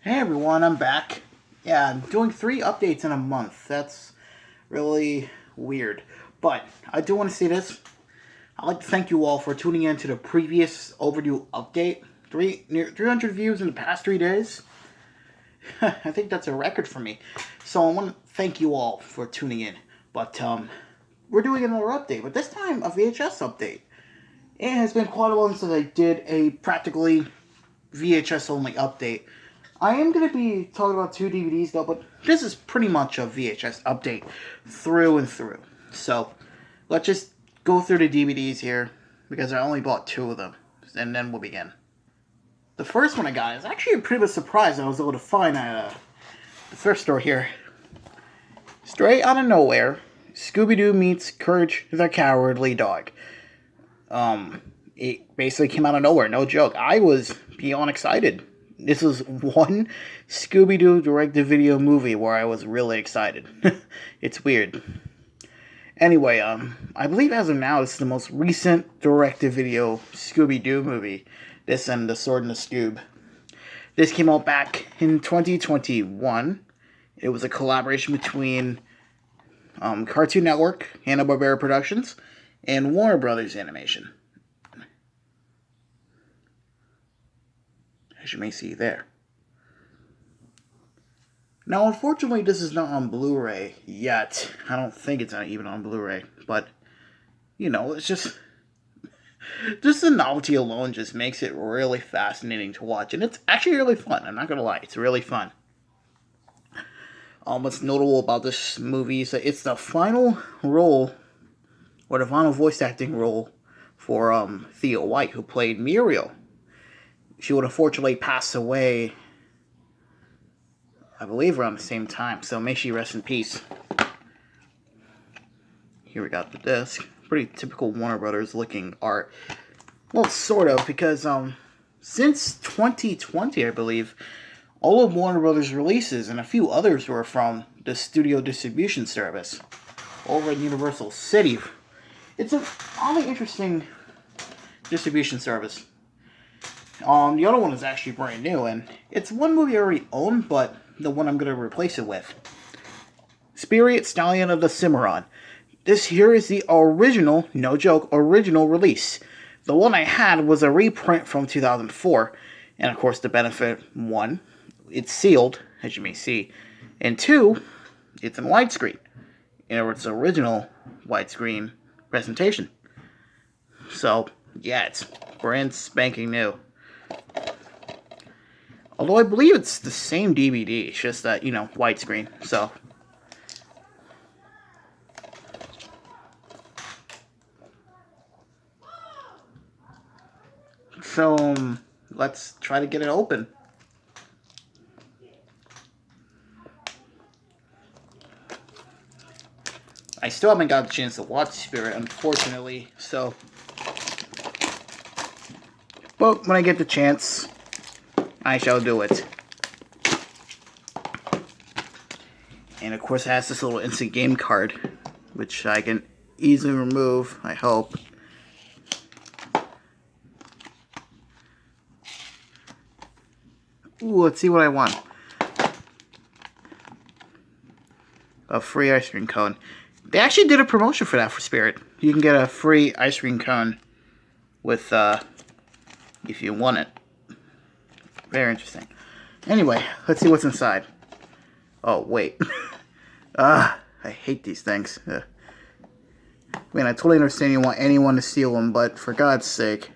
Hey everyone, I'm back. Yeah, I'm doing 3 updates in a month. That's really weird. But I do want to say this. I'd like to thank you all for tuning in to the previous overdue update. Near 300 views in the past 3 days. I think that's a record for me. So I want to thank you all for tuning in. But we're doing another update, but this time a VHS update. It has been quite a while since I did a practically VHS only update. I am going to be talking about 2 DVDs though, but this is pretty much a VHS update through and through. So, let's just go through the DVDs here, because I only bought 2 of them, and then we'll begin. The first one I got is actually a pretty much surprise I was able to find at the thrift store here. Straight out of nowhere, Scooby-Doo meets Courage the Cowardly Dog. It basically came out of nowhere, no joke. I was beyond excited. This was one Scooby-Doo direct-to-video movie where I was really excited. It's weird. Anyway, I believe as of now, this is the most recent direct-to-video Scooby-Doo movie. This and The Sword and the Scoob. This came out back in 2021. It was a collaboration between Cartoon Network, Hanna-Barbera Productions, and Warner Brothers Animation. As you may see there. Now, unfortunately, this is not on Blu-ray yet. I don't think it's not even on Blu-ray, but, you know, it's just the novelty alone just makes it really fascinating to watch, and it's actually really fun. I'm not gonna lie, it's really fun. What's notable about this movie is that it's the final role, or the final voice acting role for Thea White, who played Muriel. She would unfortunately pass away, I believe, around the same time. So may she rest in peace. Here we got the disc. Pretty typical Warner Brothers looking art. Well, sort of, because since 2020, I believe, all of Warner Brothers releases and a few others were from the Studio Distribution Service over at Universal City. It's a really interesting distribution service. The other one is actually brand new, and it's one movie I already own, but the one I'm going to replace it with. Spirit Stallion of the Cimarron. This here is the original, no joke, original release. The one I had was a reprint from 2004, and of course the benefit, 1, it's sealed, as you may see, and 2, it's in widescreen. In other words, original widescreen presentation. So, yeah, it's brand spanking new. Although I believe it's the same DVD, it's just that, you know, widescreen, so. So, let's try to get it open. I still haven't got a chance to watch Spirit, unfortunately, so. But when I get the chance, I shall do it. And of course it has this little instant game card, which I can easily remove, I hope. Ooh, let's see what I want. A free ice cream cone. They actually did a promotion for that for Spirit. You can get a free ice cream cone with, if you want it. Very interesting. Anyway, let's see what's inside. Oh, wait. I hate these things. I mean, I totally understand you want anyone to steal them, but for God's sake.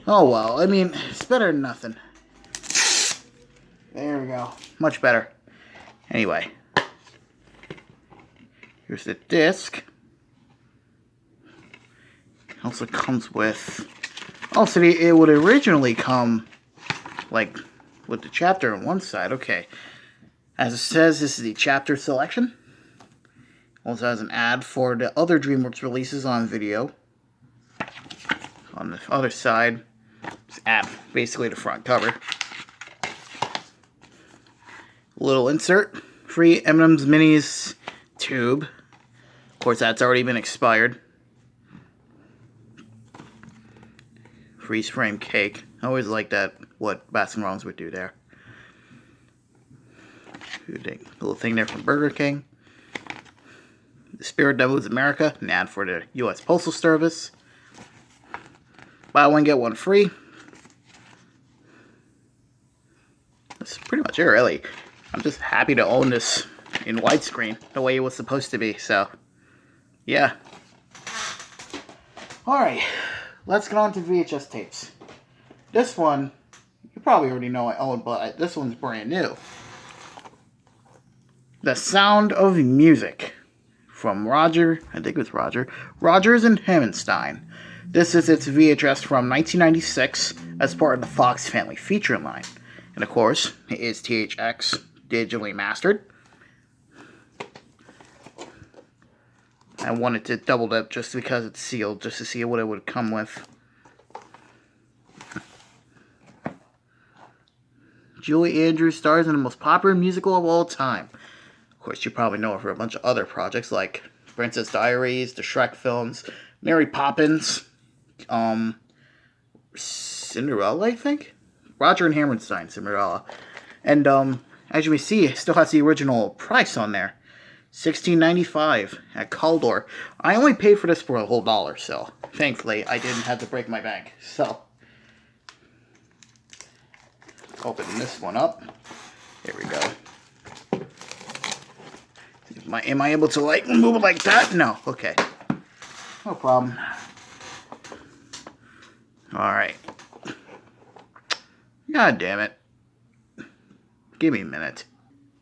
Oh, well. I mean, it's better than nothing. There we go. Much better. Anyway. Here's the disc. It also comes with... Also, it would originally come, like, with the chapter on one side. Okay. As it says, this is the chapter selection. Also has an ad for the other DreamWorks releases on video. On the other side, it's ad, basically the front cover. Little insert. Free M&M's Minis tube. Of course, that's already been expired. Freeze frame cake. I always like that, what Baskin Robbins would do there. Little thing there from Burger King. The Spirit Devils America, an ad for the U.S. Postal Service. Buy one, get one free. That's pretty much it, really. I'm just happy to own this in widescreen, the way it was supposed to be, so, yeah. Alright, let's get on to VHS tapes. This one, you probably already know I own, but this one's brand new. The Sound of Music. From Rogers and Hammerstein. This is its VHS from 1996 as part of the Fox Family feature line. And of course, it is THX digitally mastered. I wanted to double dip just because it's sealed, just to see what it would come with. Julie Andrews stars in the most popular musical of all time. Of course, you probably know her for a bunch of other projects like Princess Diaries, the Shrek films, Mary Poppins, Cinderella, I think? Roger and Hammerstein, Cinderella. And, as you may see, it still has the original price on there. $16.95 at Caldor. I only paid for this for a whole $1, so thankfully I didn't have to break my bank. So, open this one up. Here we go. Am I able to, like, move it like that? No. Okay. No problem. Alright. God damn it. Give me a minute.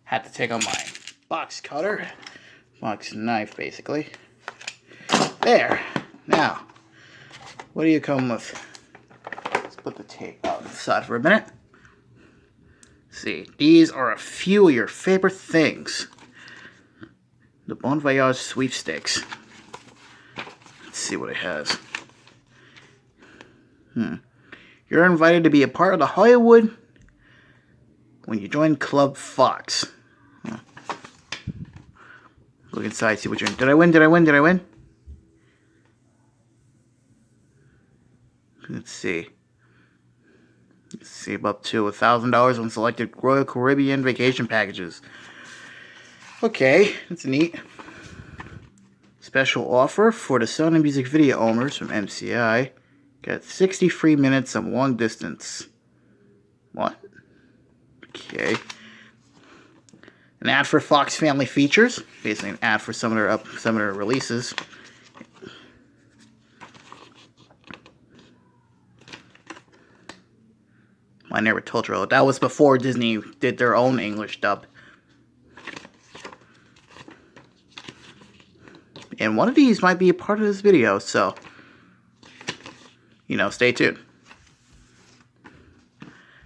Had to take out my box cutter. Box knife, basically. There. Now, what do you come with? Let's put the tape out inside for a minute. Let's see. These are a few of your favorite things. The Bon Voyage Sweepstakes. Let's see what it has. You're invited to be a part of the Hollywood when you join Club Fox. Look inside, see what you're in. Did I win? Did I win? Did I win? Let's see. Save up to $1,000 on selected Royal Caribbean vacation packages. Okay, that's neat. Special offer for the Sound of Music video owners from MCI. Got 60 free minutes of long distance. What? Okay. An ad for Fox Family Features. Basically an ad for some of their releases. My Neighbor Totoro. That was before Disney did their own English dub. And one of these might be a part of this video, so, you know, stay tuned.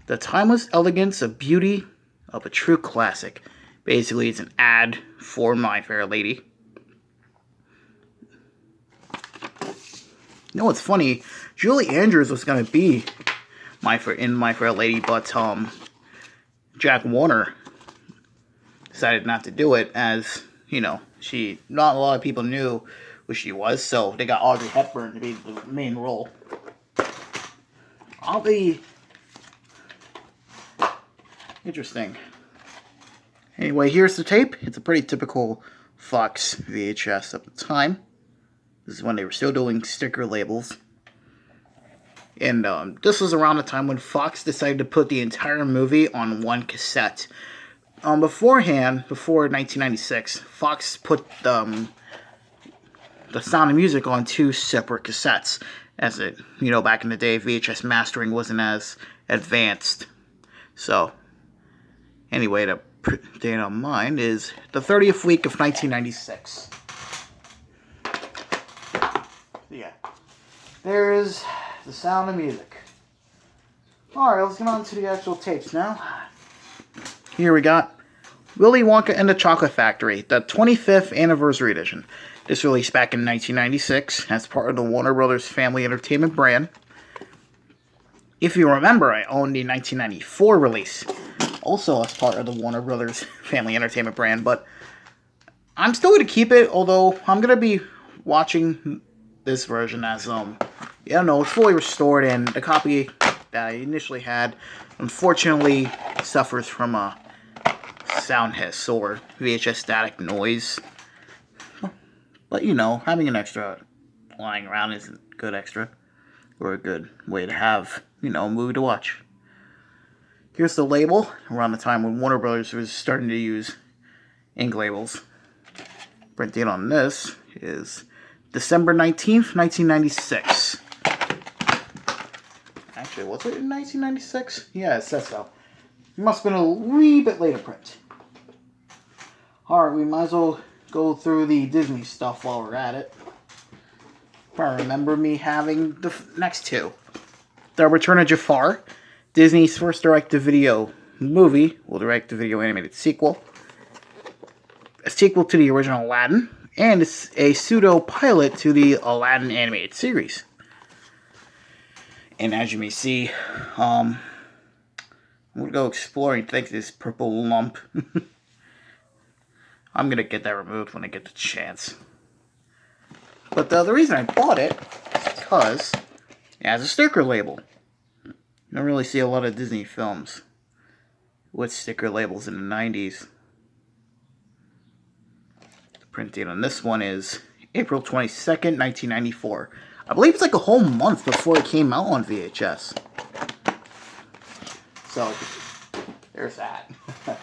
The timeless elegance of beauty of a true classic. Basically, it's an ad for My Fair Lady. You know what's funny? Julie Andrews was going to be in My Fair Lady, but Jack Warner decided not to do it as, you know, not a lot of people knew who she was, so they got Audrey Hepburn to be the main role. Interesting. Anyway, here's the tape. It's a pretty typical Fox VHS at the time. This is when they were still doing sticker labels. And this was around the time when Fox decided to put the entire movie on one cassette. Beforehand, before 1996, Fox put the Sound of Music on 2 separate cassettes. As it, you know, back in the day, VHS mastering wasn't as advanced. So, anyway, the date on mine is the 30th week of 1996. Yeah. There is the Sound of Music. Alright, let's get on to the actual tapes now. Here we got Willy Wonka and the Chocolate Factory, the 25th Anniversary Edition. This released back in 1996 as part of the Warner Brothers Family Entertainment brand. If you remember, I owned the 1994 release, also as part of the Warner Brothers Family Entertainment brand, but I'm still going to keep it, although I'm going to be watching this version as, it's fully restored, and the copy that I initially had, unfortunately, suffers from a sound hiss or VHS static noise. But, you know, having an extra lying around isn't a good extra, or a good way to have, you know, a movie to watch. Here's the label, around the time when Warner Brothers was starting to use ink labels. Print date on this is December 19th, 1996. Actually, was it in 1996? Yeah, it says so. It must have been a wee bit later print. Alright, we might as well go through the Disney stuff while we're at it. I remember me having the next two. The Return of Jafar, Disney's first direct-to-video movie, well, direct-to-video animated sequel. A sequel to the original Aladdin, and it's a pseudo-pilot to the Aladdin animated series. And as you may see, I'm going to go exploring thanks to this purple lump. I'm going to get that removed when I get the chance. But the reason I bought it is because it has a sticker label. You don't really see a lot of Disney films with sticker labels in the 90s. The print date on this one is April 22nd, 1994. I believe it's like a whole month before it came out on VHS. So, there's that. Let's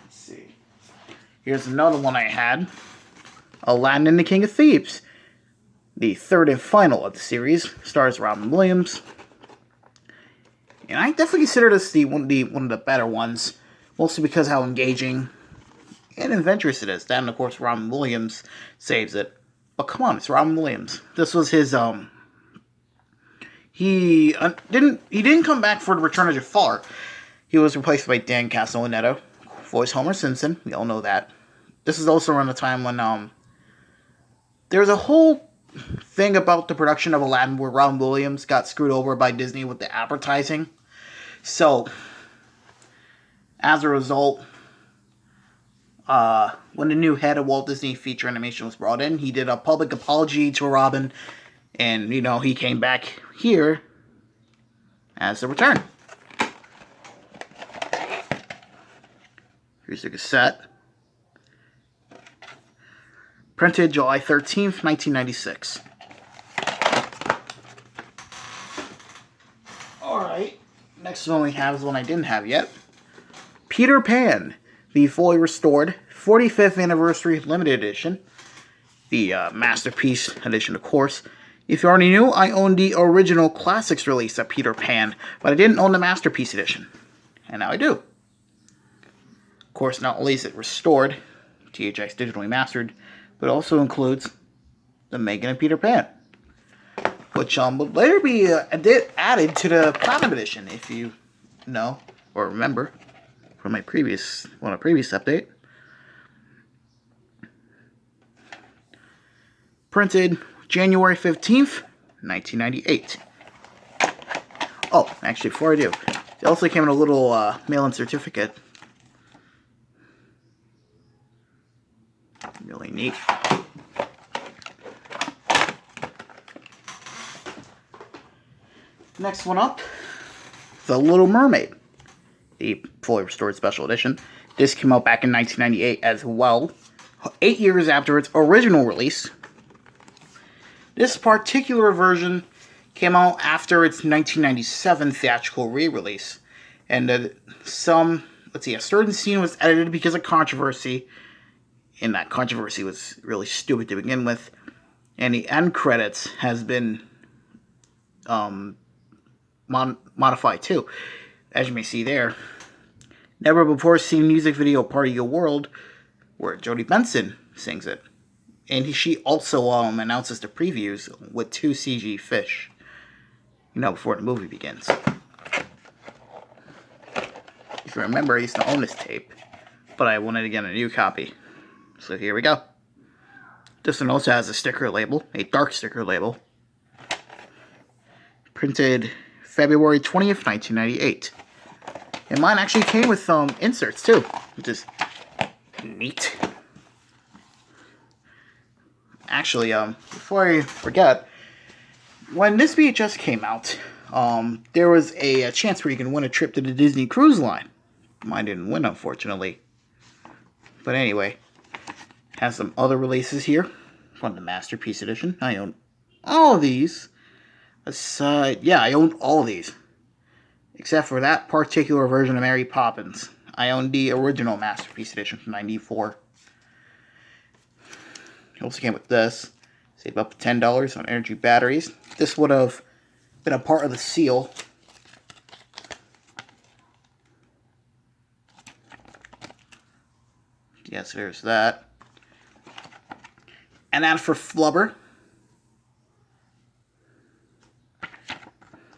see. Here's another one I had. Aladdin and the King of Thebes. The third and final of the series. Stars Robin Williams. And I definitely consider this one of the better ones. Mostly because how engaging and adventurous it is. That, and of course, Robin Williams saves it. But come on, it's Robin Williams. This was his, He didn't come back for The Return of Jafar. He was replaced by Dan Castellaneta, voiced Homer Simpson. We all know that. This is also around the time when, there was a whole thing about the production of Aladdin where Robin Williams got screwed over by Disney with the advertising. So, as a result, when the new head of Walt Disney Feature Animation was brought in, he did a public apology to Robin, and, you know, he came back here as the return. Here's the cassette. Printed July 13th, 1996. Alright, next one we have is one I didn't have yet. Peter Pan, the fully restored 45th Anniversary Limited Edition. The Masterpiece Edition, of course. If you already knew, I owned the original Classics release of Peter Pan, but I didn't own the Masterpiece Edition. And now I do. Of course, not only is it restored, THX digitally mastered, but also includes the Megan and Peter Pan, which would later be added to the Platinum Edition, if you know or remember from my previous update. Printed January 15th, 1998. Oh, actually, before I do, it also came in a little mail-in certificate. Really neat. Next one up, The Little Mermaid, the fully restored special edition. This came out back in 1998 as well, 8 years after its original release. This particular version came out after its 1997 theatrical re-release, and a certain scene was edited because of controversy, and that controversy was really stupid to begin with, and the end credits has been modified too. As you may see there, Never Before Seen music video Part of Your World, where Jodie Benson sings it. And she also announces the previews with 2 CG fish, you know, before the movie begins. If you remember, I used to own this tape, but I wanted to get a new copy. So here we go. This one also has a sticker label, a dark sticker label. Printed February 20th, 1998. And mine actually came with inserts too, which is neat. Actually, before I forget, when this VHS came out, there was a chance where you can win a trip to the Disney Cruise Line. Mine didn't win, unfortunately. But anyway, has some other releases here from the Masterpiece Edition. I own all of these. Aside, yeah, I own all of these. Except for that particular version of Mary Poppins. I own the original Masterpiece Edition from '94. It also came with this. Save up to $10 on energy batteries. This would have been a part of the seal. Yes, there's that. An ad for Flubber.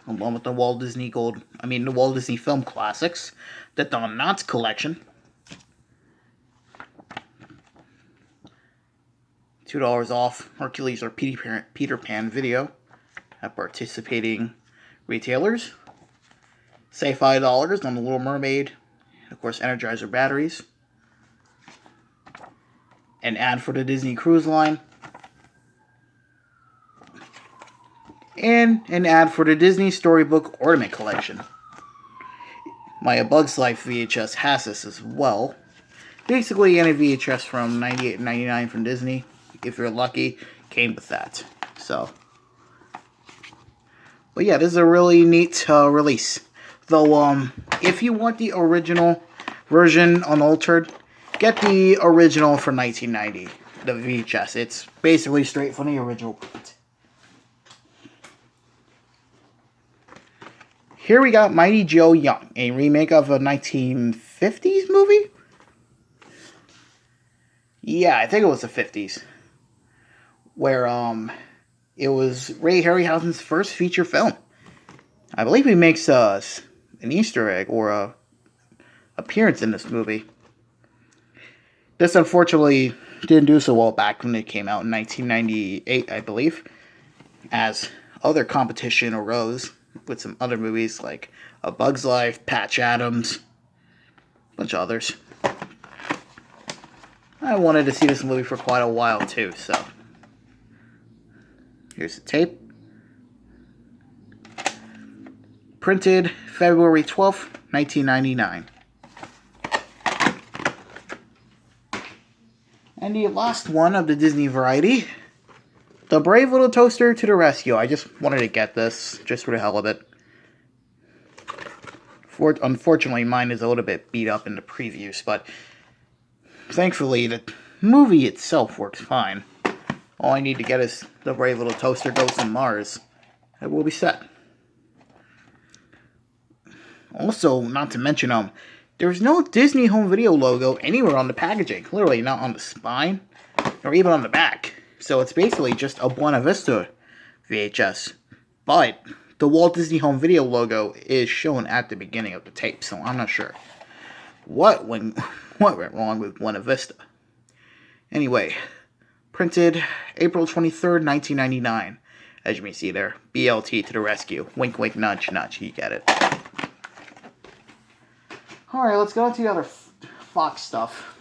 Along with the Walt Disney Film Classics. The Don Knotts collection. $2 off Hercules or Peter Pan video at participating retailers. Save $5 on the Little Mermaid. And of course, Energizer batteries. An ad for the Disney Cruise Line. And an ad for the Disney Storybook Ornament Collection. My Bugs Life VHS has this as well. Basically, any VHS from '98 and '99 from Disney, if you're lucky, came with that. So, but yeah, this is a really neat release. Though, if you want the original version unaltered, get the original for 1990, the VHS. It's basically straight from the original print. Here we got Mighty Joe Young, a remake of a 1950s movie? Yeah, I think it was the 50s. Where, it was Ray Harryhausen's first feature film. I believe he makes an Easter egg or a appearance in this movie. This, unfortunately, didn't do so well back when it came out in 1998, I believe. As other competition arose with some other movies like A Bug's Life, Patch Adams, a bunch of others. I wanted to see this movie for quite a while too, so here's the tape. Printed February 12th, 1999. And the last one of the Disney variety, The Brave Little Toaster to the Rescue. I just wanted to get this, just for the hell of it. Unfortunately, mine is a little bit beat up in the previews, but thankfully, the movie itself works fine. All I need to get is The Brave Little Toaster Goes to Mars. And we'll be set. Also, not to mention, there's no Disney Home Video logo anywhere on the packaging. Clearly not on the spine, or even on the back. So it's basically just a Buena Vista VHS. But the Walt Disney Home Video logo is shown at the beginning of the tape, so I'm not sure what went wrong with Buena Vista. Anyway, printed April 23rd, 1999. As you may see there, BLT to the rescue. Wink, wink, nudge, nudge. You get it. Alright, let's go into the other Fox stuff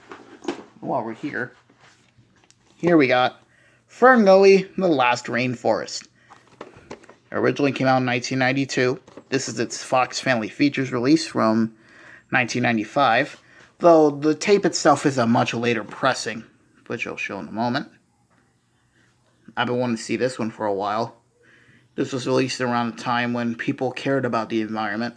while we're here. Here we got Fernelly, The Last Rainforest. Originally came out in 1992. This is its Fox Family Features release from 1995. Though the tape itself is a much later pressing, which I'll show in a moment. I've been wanting to see this one for a while. This was released around the time when people cared about the environment.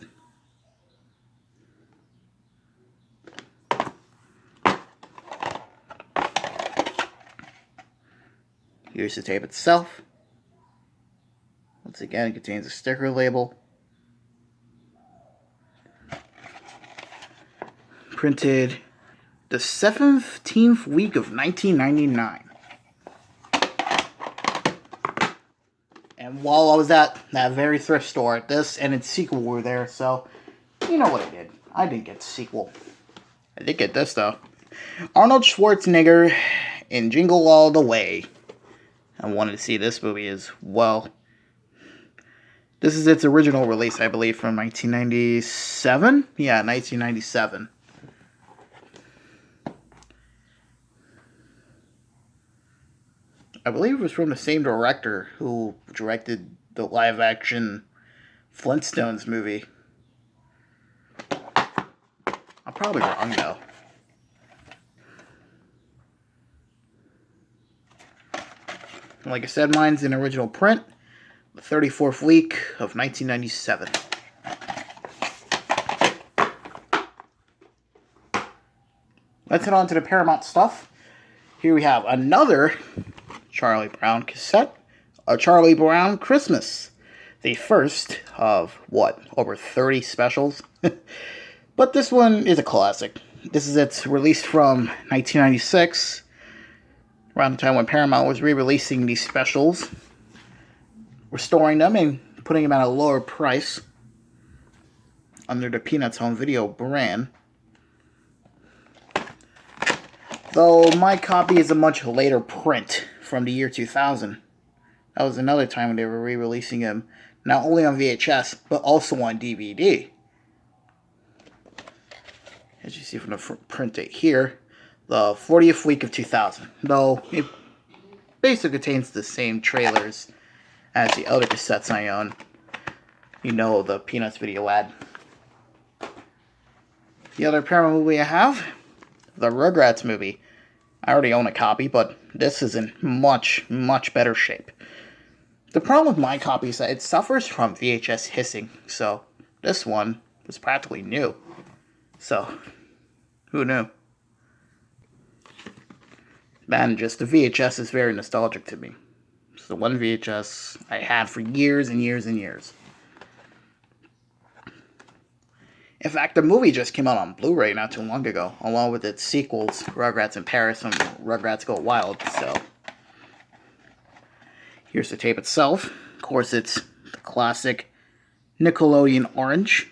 Here's the tape itself. Once again, it contains a sticker label. Printed the 17th week of 1999. And while I was at that very thrift store, this and its sequel were there, so you know what I did. I didn't get the sequel. I did get this, though. Arnold Schwarzenegger in Jingle All the Way. I wanted to see this movie as well. This is its original release, I believe, from 1997? Yeah, 1997. I believe it was from the same director who directed the live-action Flintstones movie. I'm probably wrong, though. Like I said, mine's in original print. The 34th week of 1997. Let's head on to the Paramount stuff. Here we have another Charlie Brown cassette. A Charlie Brown Christmas. The first of, over 30 specials? But this one is a classic. This is its released from 1996. Around the time when Paramount was re-releasing these specials. Restoring them and putting them at a lower price. Under the Peanuts Home Video brand. Though my copy is a much later print from the year 2000. That was another time when they were re-releasing them, not only on VHS, but also on DVD. As you see from the print date here, the 40th week of 2000. Though it basically contains the same trailers as the other cassettes I own. You know, the Peanuts video ad. The other Paramount movie I have, the Rugrats movie. I already own a copy, but this is in much, much better shape. The problem with my copy is that it suffers from VHS hissing, so this one was practically new. So, who knew? And just the VHS is very nostalgic to me. It's the one VHS I had for years and years and years. In fact, the movie just came out on Blu-ray not too long ago, along with its sequels, Rugrats in Paris and Rugrats Go Wild, so. Here's the tape itself. Of course, it's the classic Nickelodeon orange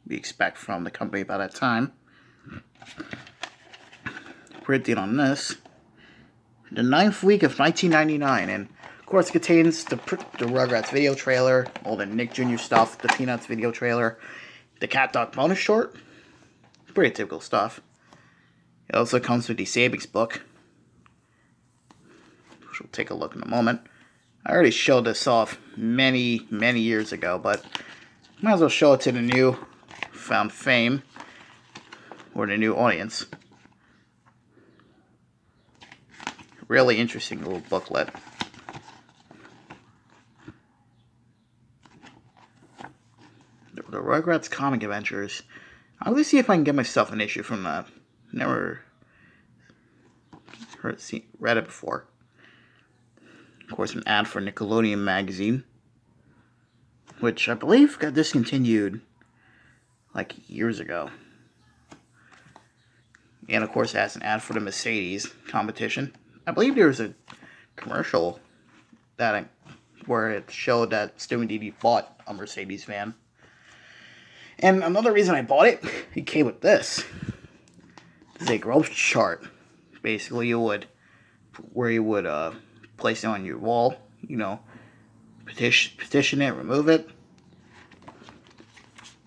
we expect from the company by that time. Printed on this. The 9th week of 1999, and of course it contains the Rugrats video trailer, all the Nick Jr. stuff, the Peanuts video trailer, the Cat Dog bonus short. Pretty typical stuff. It also comes with the savings book, which we'll take a look in a moment. I already showed this off many, many years ago, but might as well show it to the new found fame, or the new audience. Really interesting little booklet. The Rugrats Comic Adventures. I'll at least see if I can get myself an issue from that. Never read it before. Of course, an ad for Nickelodeon magazine, which I believe got discontinued like years ago. And of course, it has an ad for the Mercedes competition. I believe there was a commercial where it showed that Stewie D bought a Mercedes van. And another reason I bought it, it came with this. This is a growth chart. Basically, you would place it on your wall, petition it, remove it.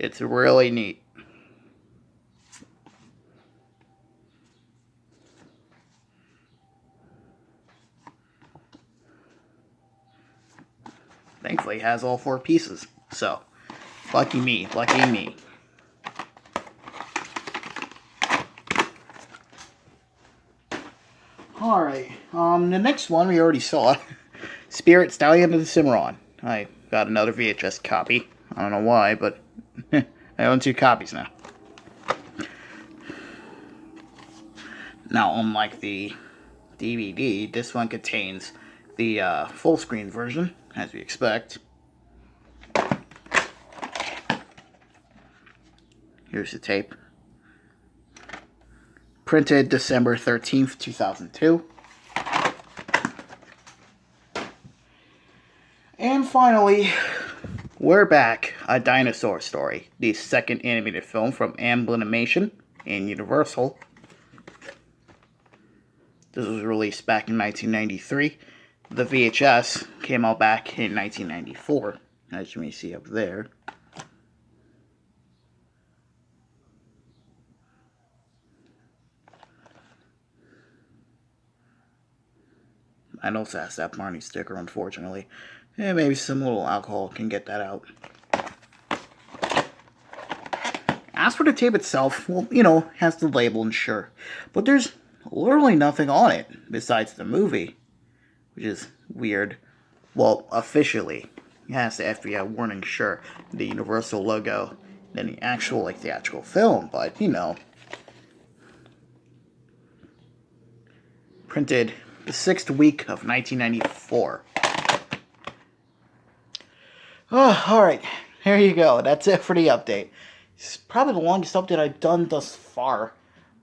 It's really neat. Thankfully, it has all 4 pieces. So, lucky me, lucky me. Alright, the next one we already saw. Spirit, Stallion, and Cimarron. I got another VHS copy. I don't know why, but I own 2 copies now. Now, unlike the DVD, this one contains the full screen version, as we expect. Here's the tape. Printed December 13th, 2002. And finally, we're back. A Dinosaur Story, the second animated film from Amblimation and Universal. This was released back in 1993. The VHS came out back in 1994, as you may see up there. I also has that Barney sticker, unfortunately. Yeah, maybe some little alcohol can get that out. As for the tape itself, well, has the label and sure. But there's literally nothing on it besides the movie, which is weird. Well, officially, it has the FBI warning, sure, the Universal logo, and the actual, theatrical film, but, printed the 6th week of 1994. Oh, alright, here you go. That's it for the update. It's probably the longest update I've done thus far,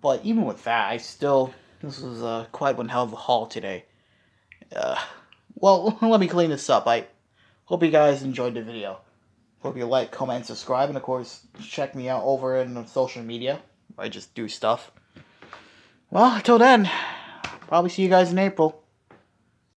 but even with that, this was quite one hell of a haul today. Well, let me clean this up. I hope you guys enjoyed the video. Hope you like, comment, subscribe, and of course, check me out over in social media. I just do stuff. Well, until then, probably see you guys in April.